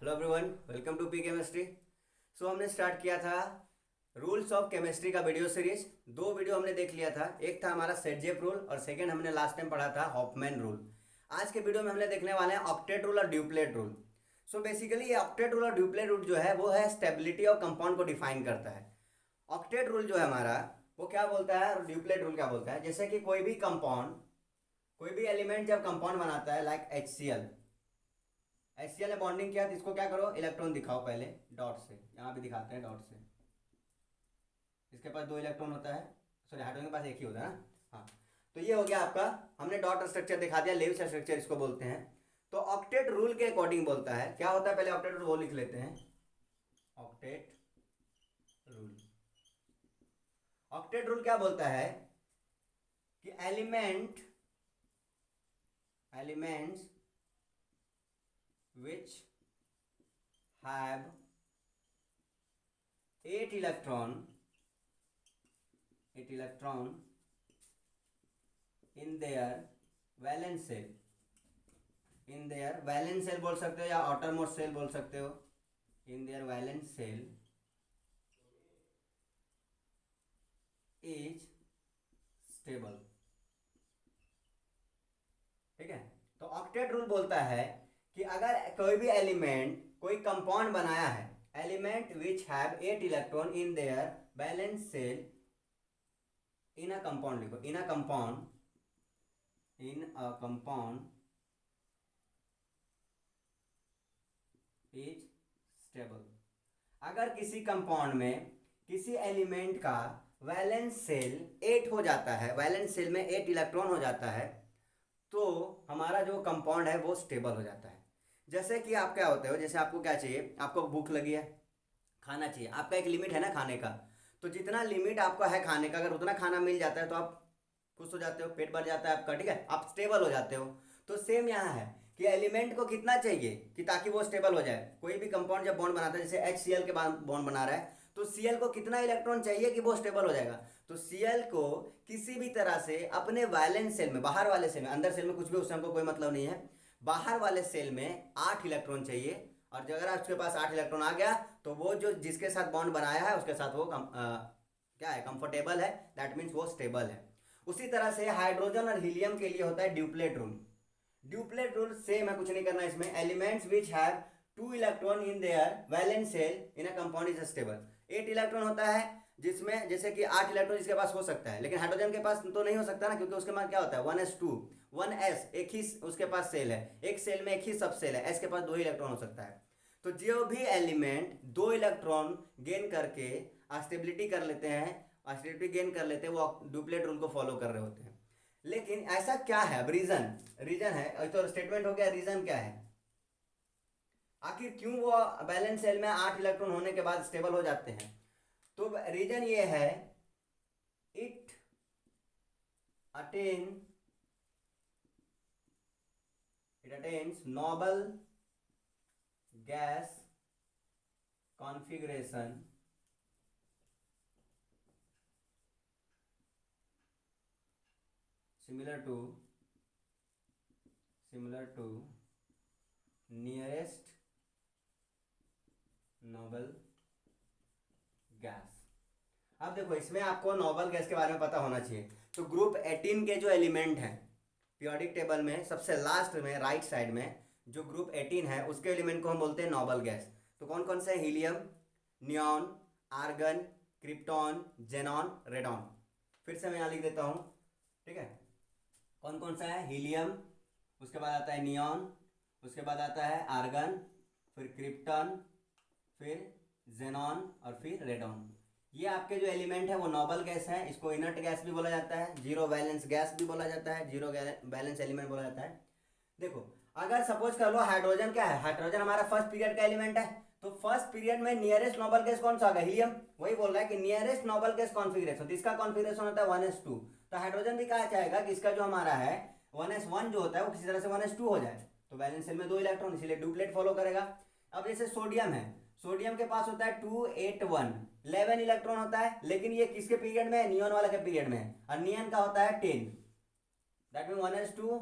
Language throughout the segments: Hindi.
Hello everyone, welcome to P chemistry. So हमने स्टार्ट किया था रूल्स ऑफ केमिस्ट्री का वीडियो सीरीज। दो वीडियो हमने देख लिया था, एक था हमारा सेट-जेप रूल और सेकंड हमने लास्ट टाइम पढ़ा था हॉफमैन रूल। आज के वीडियो में हमने देखने वाले हैं ऑक्टेट रूल और ड्यूप्लेट रूल। सो बेसिकली ये ऑक्टेट रूल और ड्यूप्लेट रूल जो है वो है स्टेबिलिटी ऑफ कंपाउंड को डिफाइन करता है। ऑक्टेट रूल जो है हमारा वो क्या बोलता है और ड्यूप्लेट रूल क्या बोलता है, जैसे कि कोई भी कंपाउंड, कोई भी एलिमेंट जब कंपाउंड बनाता है लाइक HCl, HCl ने बॉन्डिंग किया तो इसको क्या करो, इलेक्ट्रॉन दिखाओ पहले डॉट से। यहाँ भी दिखाते हैं डॉट से। इसके पास दो इलेक्ट्रॉन होता है, सॉरी हाइड्रोजन के पास एक ही होता है ना। हाँ, तो ये हो गया आपका, हमने डॉट स्ट्रक्चर दिखा दिया, लेविस स्ट्रक्चर इसको बोलते हैं। तो ऑक्टेट रूल के अकॉर्डिंग बोलता है, क्या होता है पहले ऑक्टेट रूल वो लिख लेते हैं। ऑक्टेट रूल, ऑक्टेट रूल क्या बोलता है कि elements which have 8 electron in their valence shell, बोल सकते हो या outermost shell बोल सकते हो, in their valence shell is stable। ठीक है, तो ऑक्टेट रूल बोलता है कि अगर कोई भी एलिमेंट, कोई कंपाउंड बनाया है, element which have 8 electron in their valence shell in a compound, लिखो in a compound is stable. अगर किसी कंपाउंड में किसी एलिमेंट का वैलेंस सेल 8 हो जाता है, वैलेंस सेल में 8 इलेक्ट्रॉन हो जाता है, तो हमारा जो कंपाउंड है वो स्टेबल हो जाता है। जैसे कि आप क्या होते हो, जैसे आपको क्या चाहिए, आपको भूख लगी है, खाना चाहिए, आपका एक लिमिट है ना खाने का। तो जितना लिमिट आपका है खाने का, अगर उतना खाना मिल जाता है तो आप खुश हो जाते हो, पेट भर जाता है आपका, ठीक है, आप स्टेबल हो जाते हो। तो सेम यहाँ है कि एलिमेंट को कितना चाहिए कि ताकि वो स्टेबल हो जाए। कोई भी कंपाउंड जब बॉन्ड बनाता है, जैसे HCl के बाद बॉन्ड बना रहा है, तो Cl को कितना इलेक्ट्रॉन चाहिए कि वो स्टेबल हो जाएगा। तो Cl को किसी भी तरह से अपने वैलेंस सेल में, बाहर वाले सेल में, अंदर सेल में कुछ भी उससे हमको कोई मतलब नहीं है, बाहर वाले सेल में 8 इलेक्ट्रॉन चाहिए। और अगर उसके पास 8 इलेक्ट्रॉन आ गया तो वो जो जिसके साथ बॉन्ड बनाया है उसके साथ वो क्या है, कंफर्टेबल है, दैट मीन्स वो स्टेबल है। उसी तरह से हाइड्रोजन और हीलियम के लिए होता है duplet rule. Duplet rule same है, कुछ नहीं करना इसमें। Elements which have 2 electron in there valence shell in a compound is stable. 8 electron होता है जिसमें, जैसे कि 8 इलेक्ट्रॉन जिसके पास हो सकता है, लेकिन हाइड्रोजन के पास तो नहीं हो सकता ना, क्योंकि उसके पास क्या होता है 1s2, 1s एक ही उसके पास सेल है, एक सेल में एक ही सब सेल है, s के पास 2 इलेक्ट्रॉन हो सकता है। तो जो भी एलिमेंट 2 इलेक्ट्रॉन गेन करके स्टेबिलिटी कर लेते हैं, स्टेबिलिटी गेन कर लेते हैं, वो ड्यूप्लेट रूल को फॉलो कर रहे होते हैं। लेकिन ऐसा क्या है, अब रीजन है, तो स्टेटमेंट हो गया, रीजन क्या है, आखिर क्यों वो बैलेंस सेल में 8 इलेक्ट्रॉन होने के बाद स्टेबल हो जाते हैं। तो रीजन ये है, it attain attains noble gas configuration similar to nearest noble gas. अब देखो इसमें आपको नोबल गैस के बारे में पता होना चाहिए। तो ग्रुप 18 के जो एलिमेंट हैं पीरियोडिक टेबल में सबसे लास्ट में राइट साइड में जो ग्रुप 18 है उसके एलिमेंट को हम बोलते हैं नोबल गैस। तो कौन कौन से, helium, neon, argon, krypton, xenon, radon. फिर से मैं यहाँ लिख देता हूँ, ठीक है। कौन कौन सा है, हीलियम, उसके बाद आता है नियॉन, उसके बाद आता है आर्गन, फिर क्रिप्टॉन, फिर जेनॉन और फिर रेडॉन। ये आपके जो एलिमेंट है वो नोबल गैस है। इसको इनर्ट गैस भी बोला जाता है, जीरो वैलेंस गैस भी बोला जाता है, जीरो वैलेंस एलिमेंट बोला जाता है। देखो अगर सपोज कर लो हाइड्रोजन, क्या है, हाइड्रोजन हमारा फर्स्ट पीरियड का एलिमेंट है, तो फर्स्ट पीरियड में नियरेस्ट नोबल गैस कौन सा होगा, हीलियम। वही बोल रहा है कि नियरेस्ट नोबल गैस कॉन्फिगरेशन, तो इसका कॉन्फिगरेशन होता है 1s2। तो हाइड्रोजन भी कहा चाहेगा कि इसका जो हमारा है 1s1 जो होता है वो किसी तरह से 1s2 हो जाए, तो वैलेंस सेल में 2 इलेक्ट्रॉन, इसीलिए डुप्लेट फॉलो करेगा। अब जैसे सोडियम है, सोडियम के पास होता है 281, 11 इलेक्ट्रॉन होता है, लेकिन ये किसके पीरियड में है, नियॉन वाला के पीरियड में है, और नियन का होता है 10, that mean 1s2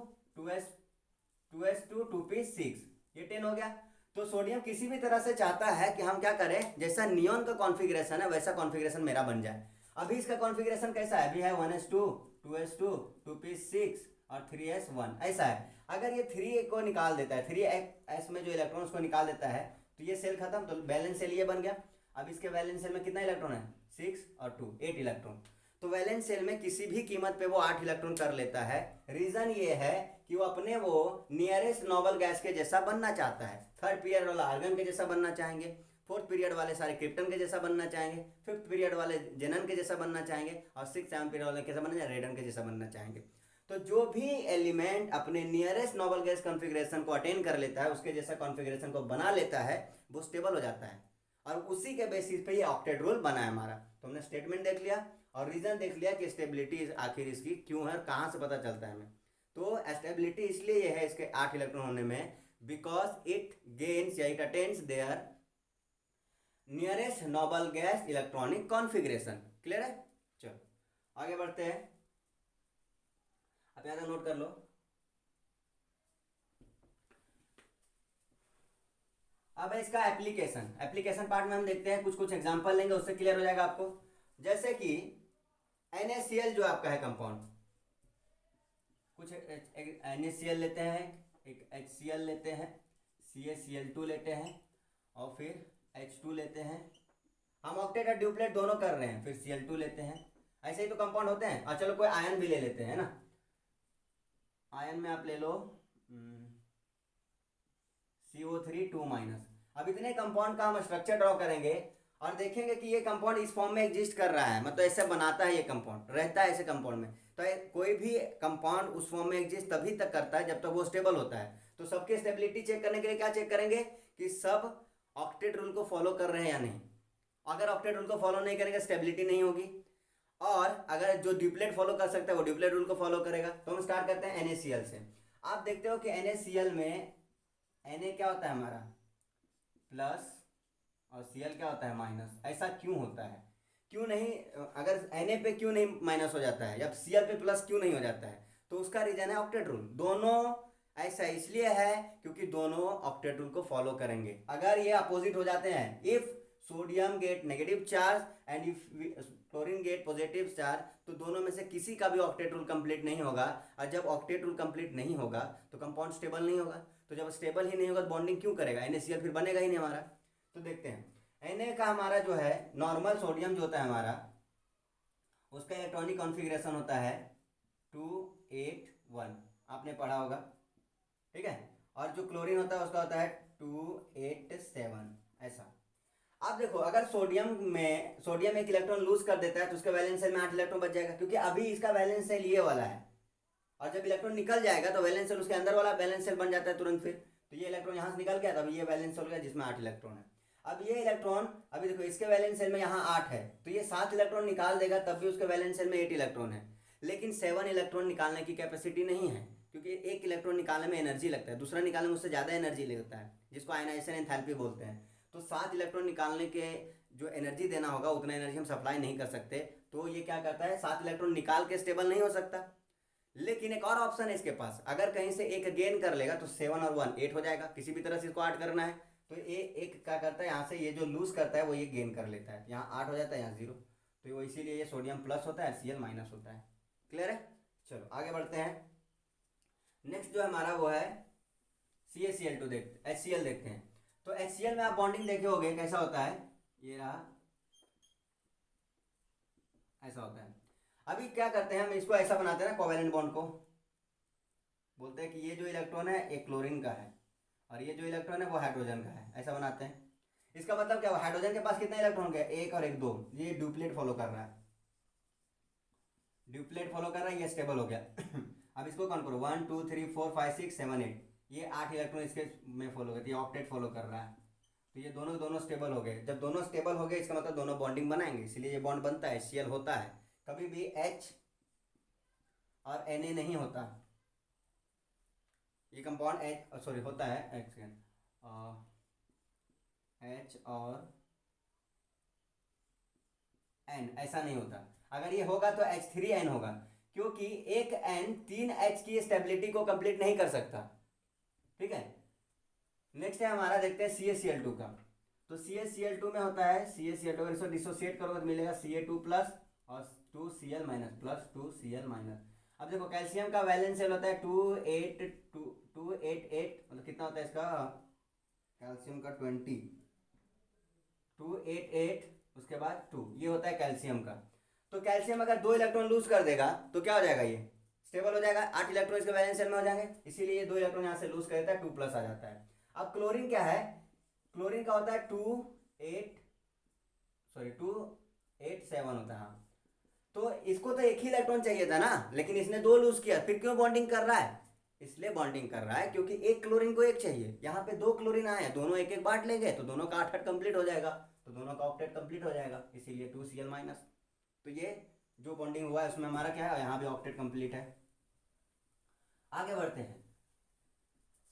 2s2 2p6, ये 10 हो गया। तो सोडियम किसी भी तरह से चाहता है कि हम क्या करें, जैसा नियॉन का कॉन्फ़िगरेशन है वैसा कॉन्फ़िगरेशन मेरा बन जाए। अभी इसका कॉन्फ़िगरेशन कैसा है, अभी है 1s2 2s2 2p6 और 3s1 ऐसा है। अगर ये 3 को निकाल देता है, 3s में जो इलेक्ट्रॉन को निकाल देता है तो ये सेल खत्म, तो वैलेंस सेल ये बन गया। अब इसके वैलेंस सेल में कितना इलेक्ट्रॉन है, 6 और 2 8 इलेक्ट्रॉन। तो वैलेंस सेल में किसी भी कीमत पे वो 8 इलेक्ट्रॉन कर लेता है। रीजन ये है कि वो अपने वो नियरेस्ट नोबल गैस के जैसा बनना चाहता है। थर्ड पीरियड वाला आर्गन के जैसा बनना चाहेंगे, फोर्थ पीरियड वाले सारे क्रिप्टन के जैसा बनना चाहेंगे, फिफ्थ पीरियड वाले जेनन के जैसा बनना चाहेंगे, और सिक्स सेवन पीरियड वाले कैसा बनना चाहेंगे, रेडन के जैसा बनना चाहेंगे। तो जो भी एलिमेंट अपने नियरेस्ट नोबल गैस कॉन्फ़िगरेशन को अटेन कर लेता है, उसके जैसा कॉन्फ़िगरेशन को बना लेता है, वो स्टेबल हो जाता है। और उसी के बेसिस पे ये ऑक्टेट रूल बना है हमारा। तो हमने स्टेटमेंट देख लिया और रीजन देख लिया कि स्टेबिलिटी आखिर इसकी क्यों है, कहाँ से पता चलता है हमें। तो स्टेबिलिटी इसलिए ये है इसके 8 इलेक्ट्रॉन होने में, बिकॉज इट गेन्स या it attains their nearest noble gas electronic configuration. Clear है? चलो आगे बढ़ते हैं, आप यहाँ नोट कर लो। अब है इसका एप्लीकेशन पार्ट में हम देखते हैं, कुछ कुछ एग्जांपल लेंगे, उससे क्लियर हो जाएगा आपको। जैसे कि NaCl जो आपका है कंपाउंड, कुछ NaCl लेते हैं, एक HCl लेते हैं, CaCl2 लेते हैं और फिर H2 लेते हैं। हम ऑक्टेट और ड्यूप्लेट दोनों कर रहे हैं, फिर Cl2 लेते हैं। ऐसे ही तो कंपाउंड होते हैं। और चलो कोई आयन भी ले लेते हैं ना, आयन में आप ले लो CO3 2-। अब इतने कंपाउंड का हम स्ट्रक्चर ड्रॉ करेंगे और देखेंगे कि ये कंपाउंड इस फॉर्म में एग्जिस्ट कर रहा है, मतलब ऐसे बनाता है, ये कंपाउंड रहता है ऐसे कंपाउंड में। तो कोई भी कंपाउंड उस फॉर्म में एग्जिस्ट तभी तक करता है जब तक वो स्टेबल होता है। तो सबकी स्टेबिलिटी चेक करने के लिए क्या चेक करेंगे कि सब ऑक्टेट रूल को फॉलो कर रहे हैं या नहीं। अगर ऑक्टेट रूल को फॉलो नहीं करेंगे स्टेबिलिटी नहीं होगी। और अगर जो ड्यूप्लेट फॉलो कर सकता है वो ड्यूप्लेट रूल को फॉलो करेगा। तो हम स्टार्ट करते हैं NaCl से। आप देखते हो कि NaCl में Na क्या होता है हमारा प्लस और Cl क्या होता है माइनस। ऐसा क्यों होता है, क्यों नहीं, अगर Na पे क्यों नहीं माइनस हो जाता है, जब Cl पे प्लस क्यों नहीं हो जाता है? तो उसका रीजन है ऑक्टेट रूल। दोनों ऐसा इसलिए है क्योंकि दोनों ऑक्टेट रूल को फॉलो करेंगे। अगर ये अपोजिट हो जाते हैं, if sodium get negative charge and if chlorine gate positive charge, तो दोनों में से किसी का भी ऑक्टेट रूल कंप्लीट नहीं होगा। और जब ऑक्टेट रूल कंप्लीट नहीं होगा तो कंपाउंड स्टेबल नहीं होगा। तो जब स्टेबल ही नहीं होगा तो बॉन्डिंग क्यों करेगा, NaCl फिर बनेगा ही नहीं हमारा। तो देखते हैं Na का हमारा जो है नॉर्मल सोडियम जो होता है हमारा, उसका इलेक्ट्रॉनिक कॉन्फ़िगरेशन होता है 281, आपने पढ़ा होगा, ठीक है। और जो क्लोरीन होता है उसका होता है 287 ऐसा। अब देखो अगर सोडियम एक इलेक्ट्रॉन लूज कर देता है तो उसके वैलेंस सेल में 8 इलेक्ट्रॉन बच जाएगा, क्योंकि अभी इसका वैलेंस सेल ये वाला है। और जब इलेक्ट्रॉन निकल जाएगा तो वैलेंस सेल उसके अंदर वाला वैलेंस सेल बन जाता है तुरंत। फिर तो ये इलेक्ट्रॉन यहाँ से निकल गया, तब ये वैलेंस सेल गया जिसमें 8 इलेक्ट्रॉन है। अब ये इलेक्ट्रॉन, अभी देखो इसके वैलेंस सेल में यहाँ 8 है, तो ये 7 इलेक्ट्रॉन निकाल देगा, तब भी उसके वैलेंस सेल में 8 इलेक्ट्रॉन है। लेकिन 7 इलेक्ट्रॉन निकालने की कैपेसिटी नहीं है, क्योंकि एक इलेक्ट्रॉन निकालने में एनर्जी लगता है, दूसरा निकालने में उससे ज़्यादा एनर्जी लगता है, जिसको आयनाइजेशन एंथैल्पी बोलते हैं। तो 7 इलेक्ट्रॉन निकालने के जो एनर्जी देना होगा उतना एनर्जी हम सप्लाई नहीं कर सकते। तो ये क्या करता है, 7 इलेक्ट्रॉन निकाल के स्टेबल नहीं हो सकता। लेकिन एक और ऑप्शन है इसके पास, अगर कहीं से एक गेन कर लेगा तो 7 और 1 8 हो जाएगा। किसी भी तरह से इसको 8 करना है तो ये एक क्या करता है, यहाँ से ये जो लूज करता है वो ये गेन कर लेता है, यहाँ 8 हो जाता है, यहाँ 0। तो वो इसीलिए ये सोडियम प्लस होता है, Cl माइनस होता है। क्लियर है? चलो आगे बढ़ते हैं। नेक्स्ट जो हमारा वो है CaCl2 HCl देखते हैं। तो HCl में आप बॉन्डिंग देखे होंगे कैसा होता है, ये रहा, ऐसा होता है। अभी क्या करते हैं हम, इसको ऐसा बनाते हैं ना, कोवेलेंट बॉन्ड को बोलते हैं कि ये जो इलेक्ट्रॉन है एक क्लोरीन का है और ये जो इलेक्ट्रॉन है वो हाइड्रोजन का है, ऐसा बनाते हैं। इसका मतलब क्या हुआ, हाइड्रोजन के पास कितने इलेक्ट्रॉन गए, 1 और 1 2। ये ड्यूप्लेट फॉलो कर रहा है, ये स्टेबल हो गया। अब इसको काउंट करो, 1 2 3 4 5 6 7 8, ये 8 इलेक्ट्रॉन इसके में फॉलो करते हैं, ऑक्टेट फॉलो कर रहा है। तो ये दोनों स्टेबल हो गए। जब दोनों स्टेबल हो गए इसका मतलब दोनों बॉन्डिंग बनाएंगे, इसलिए ये बॉन्ड बनता है, Cl होता है। कभी भी H और Na नहीं होता। ये कंपाउंड H होता है H और N, ऐसा नहीं होता। अगर ये होगा तो H3N होगा, क्योंकि एक N 3 H की स्टेबिलिटी को कंप्लीट नहीं कर सकता, ठीक है। नेक्स्ट है हमारा, देखते हैं CaCl2 का। तो CaCl2 में होता है, CaCl2 अगर इसको डिसोसिएट करोगे तो मिलेगा Ca2 प्लस और 2Cl minus plus 2Cl minus. अब देखो कैल्शियम का वैलेंस शेल होता है 288, मतलब कितना होता है इसका, कैल्शियम का 20, 288 उसके बाद 2, ये होता है कैल्शियम का। तो कैल्शियम अगर 2 इलेक्ट्रॉन लूज कर देगा तो क्या हो जाएगा, ये स्टेबल हो जाएगा, 8 इलेक्ट्रॉन इसके वैलेंस शेल में हो जाएंगे, इसीलिए ये 2 इलेक्ट्रॉन यहाँ से लूज कर देता है, 2 प्लस आ जाता है। अब क्लोरीन क्या है, क्लोरीन का होता है 287 होता है, हाँ। तो इसको तो एक ही इलेक्ट्रॉन चाहिए था ना, लेकिन इसने 2 लूज किया, फिर क्यों बॉन्डिंग कर रहा है, इसलिए बॉन्डिंग कर रहा है क्योंकि एक क्लोरीन को एक चाहिए। यहाँ पे 2 क्लोरीन आए हैं, दोनों एक एक बांट लेंगे तो दोनों का 8 कंप्लीट हो जाएगा, तो दोनों का ऑक्टेट कंप्लीट हो जाएगा, इसीलिए 2Cl माइनस। तो ये जो बॉन्डिंग हुआ है उसमें हमारा क्या है, यहाँ भी ऑक्टेट कंप्लीट है। आगे बढ़ते हैं,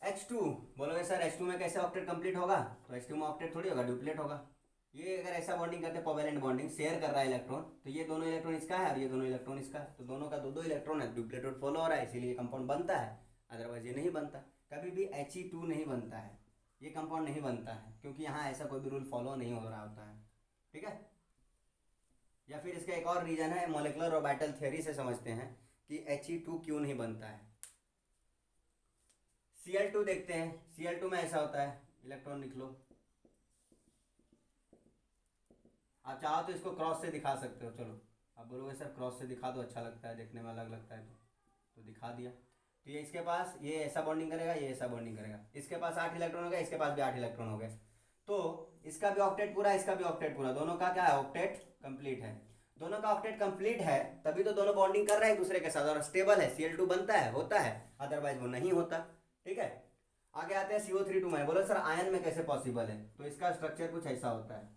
H2 बोलोगे सर H2 में कैसे ऑक्टेट कंप्लीट होगा, तो H2 में ऑक्टेट थोड़ी होगा, डुप्लेट होगा। ये अगर ऐसा बॉन्डिंग करते हैं, कोवेलेंट बॉन्डिंग, शेयर कर रहा है इलेक्ट्रॉन, तो ये दोनों इलेक्ट्रॉन इसका है और ये दोनों इलेक्ट्रॉन इसका है, तो दोनों का 2 इलेक्ट्रॉन है, डुप्लेट फॉलो हो रहा है, इसीलिए ये कंपाउंड बनता है, अदरवाइज ये नहीं बनता। कभी भी He2 नहीं बनता है, ये कंपाउंड नहीं बनता है, क्योंकि यहाँ ऐसा कोई भी रूल फॉलो नहीं हो रहा होता है, ठीक है। या फिर इसका एक और रीजन है, मॉलिक्यूलर ऑर्बिटल थ्योरी से समझते हैं कि He2 क्यों नहीं बनता है। Cl2 देखते हैं, Cl2 में ऐसा होता है, इलेक्ट्रॉन लिख लो, आप चाहो तो इसको क्रॉस से दिखा सकते हो, चलो आप बोलोगे सर क्रॉस से दिखा दो, अच्छा लगता है देखने में, अलग लगता है, तो दिखा दिया। तो ये इसके पास ये ऐसा बॉन्डिंग करेगा, ये ऐसा बॉन्डिंग करेगा, इसके पास 8 इलेक्ट्रॉन हो गए, इसके पास भी 8 इलेक्ट्रॉन हो गए, तो इसका भी ऑक्टेट पूरा, इसका भी ऑक्टेट पूरा, दोनों का क्या है, ऑक्टेट कंप्लीट है। दोनों का ऑक्टेट कंप्लीट है तभी तो दोनों बॉन्डिंग कर रहे हैं एक दूसरे के साथ और स्टेबल है, Cl2 बनता है, होता है, अदरवाइज वो नहीं होता, ठीक है। आगे आते हैं CO3 में, बोलो सर आयन में कैसे पॉसिबल है, तो इसका स्ट्रक्चर कुछ ऐसा होता है,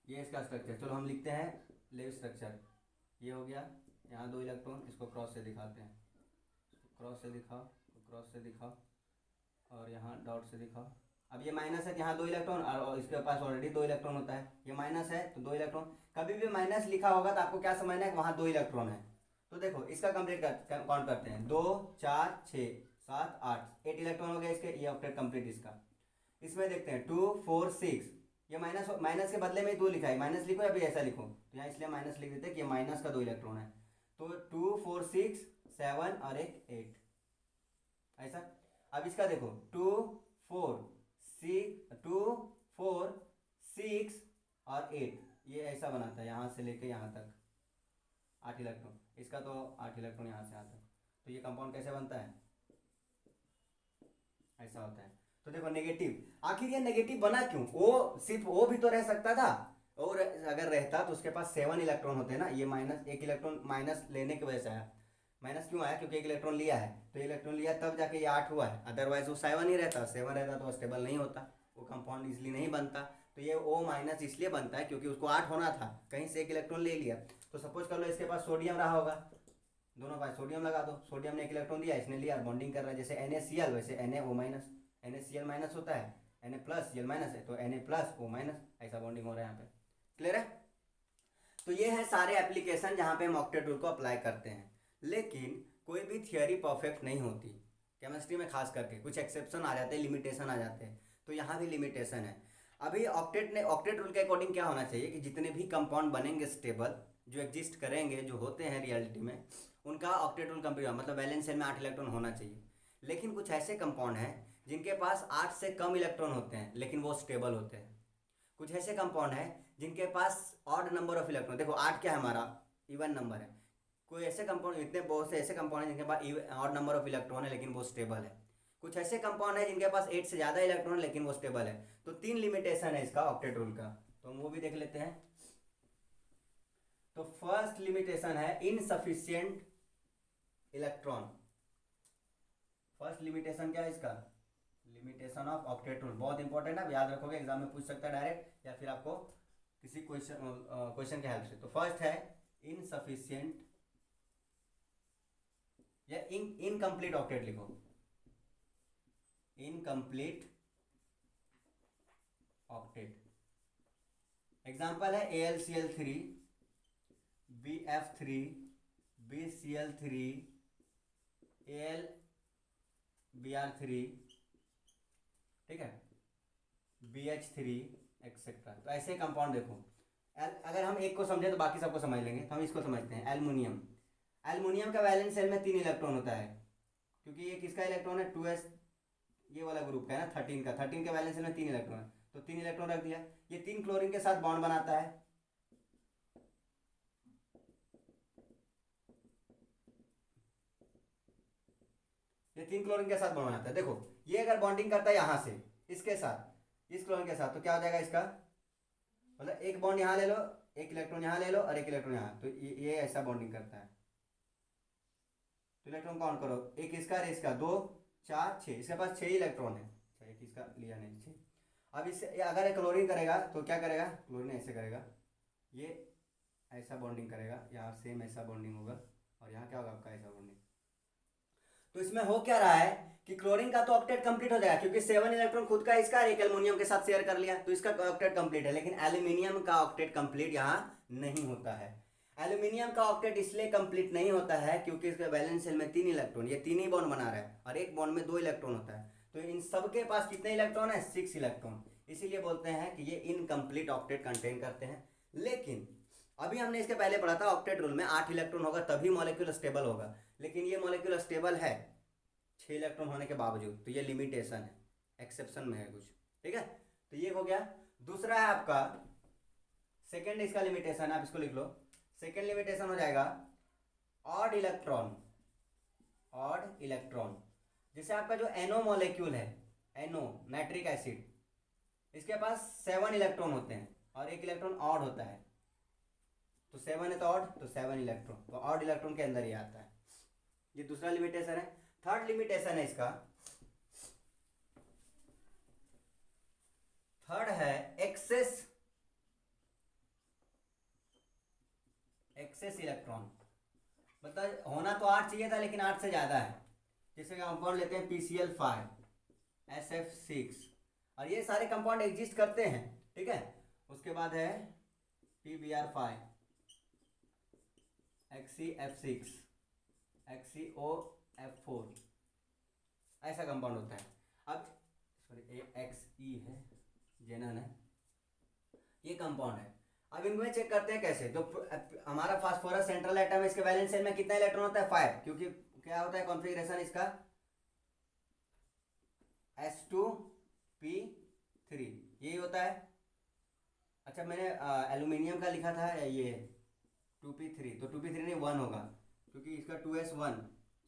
ये इसका स्ट्रक्चर, चलो हम लिखते हैं लेव स्ट्रक्चर। ये हो गया, यहाँ 2 इलेक्ट्रॉन, इसको क्रॉस से दिखाते हैं, क्रॉस से दिखाओ, क्रॉस से दिखाओ, और यहाँ डॉट से दिखाओ। अब ये माइनस है, यहाँ 2 इलेक्ट्रॉन, और इसके पास ऑलरेडी 2 इलेक्ट्रॉन होता है, ये माइनस है तो 2 इलेक्ट्रॉन, कभी भी माइनस लिखा होगा तो आपको क्या समझना है कि वहाँ 2 इलेक्ट्रॉन है। तो देखो इसका कंप्लीट काउंट करते हैं, 2 4 6 7 8 8 इलेक्ट्रॉन हो गए इसके, ये ऑक्टेट कंप्लीट इसका। इसमें देखते हैं 2 4 6, ये माइनस, माइनस के बदले में 2 लिखा है, माइनस लिखो या फिर ऐसा लिखो, तो यहाँ इसलिए माइनस लिख देते हैं कि माइनस का 2 इलेक्ट्रॉन है, तो 2 4 6 7 और एक 8 ऐसा। अब इसका देखो 2 4 6 और 8, ये ऐसा बनाता है, यहाँ से लेके यहाँ तक 8 इलेक्ट्रॉन, इसका तो 8 इलेक्ट्रॉन यहाँ से यहाँ तक, तो ये कंपाउंड कैसे बनता है, ऐसा होता है। तो देखो नेगेटिव, आखिर ये नेगेटिव बना क्यों, वो सिर्फ वो भी तो रह सकता था, और अगर रहता तो उसके पास 7 इलेक्ट्रॉन होते हैं ना, ये माइनस 1 इलेक्ट्रॉन माइनस लेने की वजह से आया, माइनस क्यों आया, क्योंकि 1 इलेक्ट्रॉन लिया है, तो इलेक्ट्रॉन लिया तब जाके ये 8 हुआ है, अदरवाइज वो 7 ही रहता, 7 रहता तो स्टेबल नहीं होता, वो कंपाउंड इसलिए नहीं बनता। तो ये O माइनस इसलिए बनता है क्योंकि उसको 8 होना था, कहीं से 1 इलेक्ट्रॉन ले लिया। तो सपोज कर लो इसके पास सोडियम रहा होगा, दोनों पास सोडियम लगा दो, सोडियम ने 1 इलेक्ट्रॉन दिया, इसने लिया, बॉन्डिंग कर रहा है, जैसे NaCl वैसे Na O minus, NaCl minus होता है, Na प्लस Cl माइनस है, तो Na प्लस O माइनस, ऐसा बॉन्डिंग हो रहा है यहाँ पे, क्लियर है। तो ये है सारे एप्लीकेशन जहाँ पे हम ऑक्टेट रूल को अप्लाई करते हैं, लेकिन कोई भी थियोरी परफेक्ट नहीं होती, केमिस्ट्री में खास करके कुछ एक्सेप्शन आ जाते हैं, लिमिटेशन आ जाते हैं, तो यहाँ भी लिमिटेशन है। अभी ऑक्टेट रूल के अकॉर्डिंग क्या होना चाहिए कि जितने भी कंपाउंड बनेंगे स्टेबल, जो एग्जिस्ट करेंगे, जो होते हैं रियलिटी में, उनका ऑक्टेट रूल कंप्लीट, मतलब वैलेंस शेल में 8 इलेक्ट्रॉन होना चाहिए। लेकिन कुछ ऐसे कंपाउंड हैं जिनके पास 8 से कम इलेक्ट्रॉन होते हैं लेकिन वो स्टेबल होते हैं। कुछ ऐसे कंपाउंड हैं जिनके पास ऑड नंबर ऑफ इलेक्ट्रॉन, देखो 8 क्या है हमारा, इवन नंबर है। कोई ऐसे कंपाउंड, इतने बहुत से ऐसे कंपाउंड हैं जिनके पास ऑड नंबर ऑफ इलेक्ट्रॉन है लेकिन वो स्टेबल है। कुछ ऐसे कंपाउंड है जिनके पास 8 से ज़्यादा इलेक्ट्रॉन है लेकिन वो स्टेबल है। तो 3 लिमिटेशन है इसका ऑक्टेट रूल का, तो हम वो भी देख लेते हैं। तो फर्स्ट लिमिटेशन है इनसफिशिएंट इलेक्ट्रॉन। फर्स्ट लिमिटेशन क्या है इसका, लिमिटेशन ऑफ ऑक्टेट रूल, बहुत इंपॉर्टेंट है, आप याद रखोगे, एग्जाम में पूछ सकता है डायरेक्ट या फिर आपको किसी क्वेश्चन के हेल्प से। तो फर्स्ट है इनसफिशिएंट या इनकम्प्लीट ऑक्टेट लिखो, इनकम्प्लीट ऑक्टेट। एग्जाम्पल है AlCl3, BF3, BCl3, Br3, ठीक है, BH3 एक्सेट्रा। तो ऐसे कंपाउंड देखो, अगर हम एक को समझे तो बाकी सबको समझ लेंगे। तो हम इसको समझते हैं, एल्युमिनियम। एल्युमिनियम का वैलेंस शेल में 3 इलेक्ट्रॉन होता है, क्योंकि ये किसका इलेक्ट्रॉन है, 2s, ये वाला ग्रुप का है ना, 13 का। 13 के वैलेंस शेल में 3 इलेक्ट्रॉन है, तो 3 इलेक्ट्रॉन रख दिया। ये 3 क्लोरीन के साथ बॉन्ड बनाता है, ये 3 क्लोरीन के साथ बॉन्ड बनाता है। देखो ये अगर बॉन्डिंग करता है यहाँ से इसके साथ, इस क्लोरीन के साथ, तो क्या हो जाएगा इसका, मतलब एक बॉन्ड यहाँ ले लो, एक इलेक्ट्रॉन यहाँ ले लो और एक इलेक्ट्रॉन यहाँ, तो ये ऐसा बॉन्डिंग करता है। तो इलेक्ट्रॉन काउंट करो, एक इसका और इसका, 2 4 6, इसके पास 6 इलेक्ट्रॉन है। अच्छा, एक इसका लिया नहीं, 6। अब इससे अगर क्लोरीन करेगा तो क्या करेगा, क्लोरीन ऐसे करेगा, ये ऐसा बॉन्डिंग करेगा, यहाँ सेम ऐसा बॉन्डिंग होगा, और यहाँ क्या होगा आपका, ऐसा बॉन्डिंग। तो इसमें हो क्या रहा है कि क्लोरीन का तो ऑक्टेट कंप्लीट हो जाएगा, क्योंकि 7 इलेक्ट्रॉन खुद का इसका एक एल्युमिनियम के साथ शेयर कर लिया, तो इसका ऑक्टेट कंप्लीट है। लेकिन एल्यूमिनियम का ऑक्टेट कंप्लीट यहाँ नहीं होता है। एल्यूमिनियम का ऑक्टेट इसलिए कंप्लीट नहीं होता है क्योंकि इसके वैलेंस शेल में 3 इलेक्ट्रॉन, ये 3 ही बॉन्ड बना रहा है, और एक बॉन्ड में 2 इलेक्ट्रॉन होता है। तो इन सबके पास कितने इलेक्ट्रॉन है, 6 इलेक्ट्रॉन। इसीलिए बोलते हैं कि ये इनकम्प्लीट ऑक्टेट कंटेन करते हैं। लेकिन अभी हमने इसके पहले पढ़ा था ऑक्टेट रूल में 8 इलेक्ट्रॉन होगा तभी मॉलिक्यूल स्टेबल होगा, लेकिन ये मॉलिक्यूल स्टेबल है 6 इलेक्ट्रॉन होने के बावजूद, तो ये लिमिटेशन है, एक्सेप्शन में है कुछ, ठीक है। तो ये हो गया। दूसरा है आपका सेकेंड, इसका लिमिटेशन आप इसको लिख लो। सेकेंड लिमिटेशन हो जाएगा ऑड इलेक्ट्रॉन, ऑड इलेक्ट्रॉन। जैसे आपका जो एनो मॉलिक्यूल है, एनो नाइट्रिक एसिड, इसके पास 7 इलेक्ट्रॉन होते हैं और एक इलेक्ट्रॉन ऑड होता है, तो 7 है तो ऑड, तो 7 इलेक्ट्रॉन, तो ऑड इलेक्ट्रॉन के अंदर ही आता है। ये दूसरा लिमिटेशन है। थर्ड लिमिटेशन है इसका, थर्ड है एक्सेस, एक्सेस इलेक्ट्रॉन। मतलब होना तो 8 चाहिए था लेकिन 8 से ज्यादा है। जैसे कंपाउंड लेते हैं PCl5, SF6, और ये सारे कंपाउंड एग्जिस्ट करते हैं, ठीक है। उसके बाद है PBr5, XeF6, XeOF4, ऐसा कंपाउंड होता है। अब सॉरी XE है, जेनन है, ये कंपाउंड है। अब इनमें चेक करते हैं कैसे। जो हमारा फास्फोरस सेंट्रल एटम है, इसके वैलेंस शेल में कितना इलेक्ट्रॉन होता है, 5, क्योंकि क्या होता है कॉन्फ़िगरेशन इसका, S2P3, यही होता है। अच्छा मैंने एल्यूमिनियम का लिखा था ये 2P3, तो 2P3 नहीं 1 होगा, क्योंकि इसका 2S1,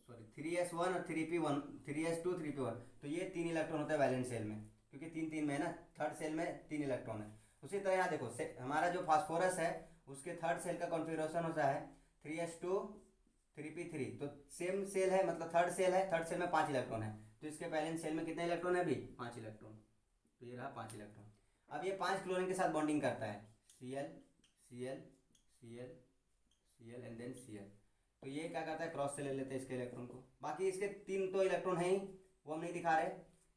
सॉरी 3S1 और 3P1, 3S2 3P1, तो ये 3 इलेक्ट्रॉन होता है वैलेंस शेल में, क्योंकि 3 में है ना, थर्ड सेल में 3 इलेक्ट्रॉन है। उसी तरह यहाँ देखो हमारा जो फास्फोरस है उसके थर्ड सेल का कॉन्फ़िगरेशन होता है 3S2 3P3, तो सेम सेल है, मतलब थर्ड सेल है, थर्ड सेल में 5 इलेक्ट्रॉन है, तो इसके बैलेंस सेल में कितने इलेक्ट्रॉन है अभी, 5 इलेक्ट्रॉन, तो ये रहा 5 इलेक्ट्रॉन। अब ये 5 क्लोरीन के साथ बॉन्डिंग करता है, Cl Cl Cl Cl and then Cl, तो ये क्या करता है, क्रॉस से ले लेते हैं इसके इलेक्ट्रॉन को। बाकी इसके 3 तो इलेक्ट्रॉन है ही, वो हम नहीं दिखा रहे।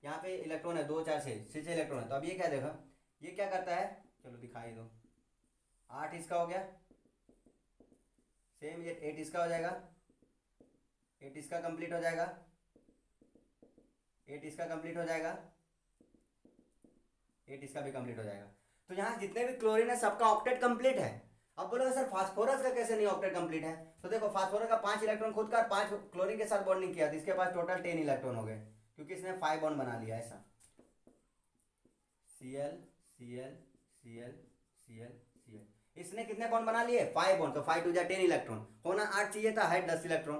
यहाँ पे इलेक्ट्रॉन है 2 4 6 इलेक्ट्रॉन है। तो अब ये क्या देखो, ये क्या करता है, चलो दिखाई दो, 8 इसका हो गया, सेम ये 8 इसका हो जाएगा, 8 इसका कंप्लीट हो जाएगा, 8 इसका कंप्लीट हो जाएगा, 8 इसका भी कंप्लीट हो जाएगा। तो यहाँ जितने भी क्लोरीन है सबका ऑक्टेट कंप्लीट है। अब बोलोगे सर फास्फोरस का कैसे नहीं ऑक्टेट कंप्लीट है, तो देखो फास्फोरस का 5 इलेक्ट्रॉन खुद का, 5 क्लोरीन के साथ बॉन्डिंग किया, तो इसके पास टोटल 10 इलेक्ट्रॉन हो गए, क्योंकि इसने 5 बॉन्ड बना लिया ऐसा, Cl Cl Cl Cl Cl, इसने कितने बॉन्ड बना लिए, 5 बॉन्ड, तो 5 2 10 इलेक्ट्रॉन, होना 8 चाहिए था, है 10 इलेक्ट्रॉन,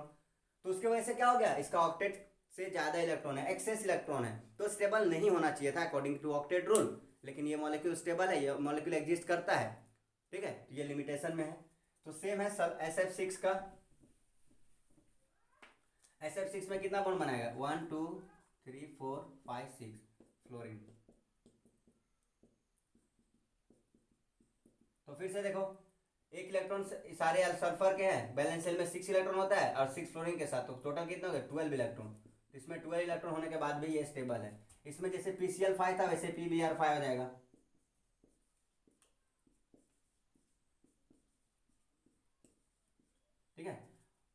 तो उसकी वजह से क्या हो गया, इसका ऑक्टेट से ज्यादा इलेक्ट्रॉन है, एक्सेस इलेक्ट्रॉन है, तो स्टेबल नहीं होना चाहिए था अकॉर्डिंग टू ऑक्टेट रूल। लेकिन ये मॉलिक्यूल स्टेबल है, ये मॉलिक्यूल एग्जिस्ट करता है, ठीक है, तो ये लिमिटेशन में है। तो सेम है सब SF6 का, SF6 में कितना बॉन्ड बनाएगा, 1 2 3 4 5 6 फ्लोरीन। तो फिर से देखो, एक इलेक्ट्रॉन सारे सल्फर के हैं, बैलेंस शेल में 6 इलेक्ट्रॉन होता है और 6 फ्लोरीन के साथ, तो टोटल कितना हो गया, 12 इलेक्ट्रॉन। इसमें 12 इलेक्ट्रॉन होने के बाद भी ये स्टेबल है। इसमें जैसे PCl5 था वैसे PBr5 हो जाएगा, ठीक है।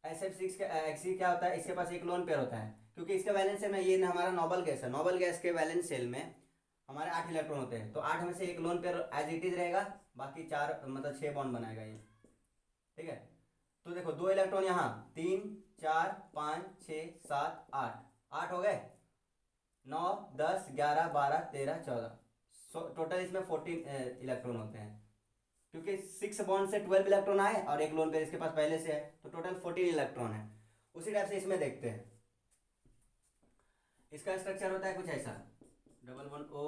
SF6 का Xe क्या होता है, इसके पास एक लोन पेयर होता है, क्योंकि इसका वैलेंस सेल में ये हमारा नोबल गैस है, नोबल गैस के वैलेंस सेल में हमारे 8 इलेक्ट्रॉन होते हैं, तो 8 में से एक lone pair as it is रहेगा, बाकी 4 मतलब 6 बॉन्ड बनाएगा ये, ठीक है। तो देखो 2 इलेक्ट्रॉन यहाँ, 3 4 5 6 7 8, 8 हो गए, 9 10 11 12 13 14, टोटल इसमें 14 इलेक्ट्रॉन होते हैं, क्योंकि 6 बॉन्ड से 12 इलेक्ट्रॉन आए और एक लोन पेयर इसके पास पहले से है, तो टोटल 14 इलेक्ट्रॉन है। उसी टाइप से इसमें देखते हैं, इसका स्ट्रक्चर होता है कुछ ऐसा, डबल वन ओ,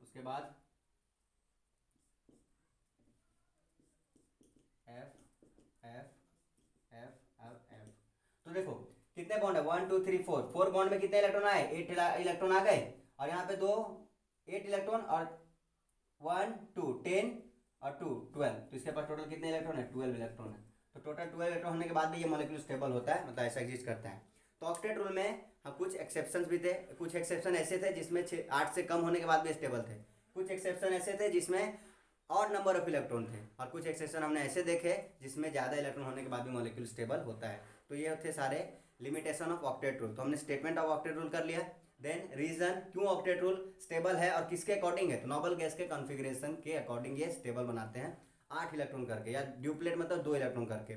उसके बाद F F F F F. तो देखो कितने बॉन्ड है, 1 2 3 4, 4 बॉन्ड में कितने इलेक्ट्रॉन आए, 8 इलेक्ट्रॉन आ गए, और यहाँ पे 2 8 इलेक्ट्रॉन, और 1 2 10 और 2 12, तो इसके पास टोटल कितने इलेक्ट्रॉन है, 12 इलेक्ट्रॉन है। तो टोटल 12 इलेक्ट्रॉन होने के बाद भी ये मॉलिक्यूल स्टेबल होता है, मतलब ऐसा एग्जिस्ट करता है। तो ऑक्टेट रूल में हाँ कुछ एक्सेप्शंस भी थे, कुछ एक्सेप्शन ऐसे थे जिसमें 8 से कम होने के बाद भी स्टेबल थे, कुछ एक्सेप्शन ऐसे थे जिसमें और नंबर ऑफ इलेक्ट्रॉन थे, और कुछ एक्सेप्शन हमने ऐसे देखे जिसमें ज़्यादा इलेक्ट्रॉन होने के बाद भी मॉलिक्यूल स्टेबल होता है। तो ये थे सारे लिमिटेशन ऑफ ऑक्टेट रूल। तो हमने स्टेटमेंट ऑफ ऑक्टेट रूल कर लिया, देन रीजन क्यों ऑक्टेट रूल स्टेबल है और किसके अकॉर्डिंग है, तो नोबल गैस के कॉन्फ़िगरेशन के अकॉर्डिंग ये स्टेबल बनाते हैं 8 इलेक्ट्रॉन करके, या ड्यूप्लेट मतलब 2 इलेक्ट्रॉन करके।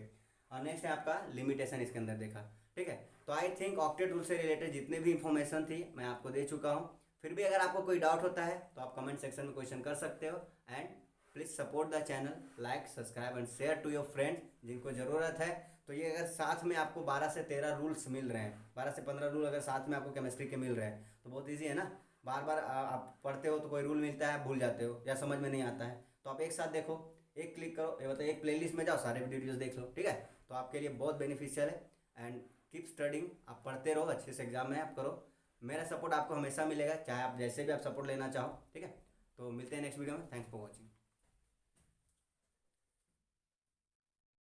और नेक्स्ट है आपका लिमिटेशन, इसके अंदर देखा, ठीक है। तो आई थिंक ऑक्टेट रूल से रिलेटेड जितने भी इंफॉर्मेशन थी मैं आपको दे चुका हूँ। फिर भी अगर आपको कोई डाउट होता है तो आप कमेंट सेक्शन में क्वेश्चन कर सकते हो, and please support the channel, like subscribe and share to your friends जिनको ज़रूरत है। तो ये अगर साथ में आपको 12 से 13 रूल्स मिल रहे हैं, 12 से 15 रूल अगर साथ में आपको केमिस्ट्री के मिल रहे हैं तो बहुत ईजी है ना। बार बार आप पढ़ते हो तो कोई रूल मिलता है भूल जाते हो या समझ में नहीं आता है, तो आप एक साथ देखो, एक क्लिक करो, ये मतलब एक प्लेलिस्ट में जाओ, सारे वीडियोज देख लो, ठीक है। तो आपके लिए बहुत बेनिफिशियल है, एंड कीप स्टडिंग, आप पढ़ते रहो, अच्छे से एग्जाम में आप करो। मेरा सपोर्ट आपको हमेशा मिलेगा, चाहे आप जैसे भी आप सपोर्ट लेना चाहो, ठीक है। तो मिलते हैं नेक्स्ट वीडियो में, थैंक्स फॉर वॉचिंग।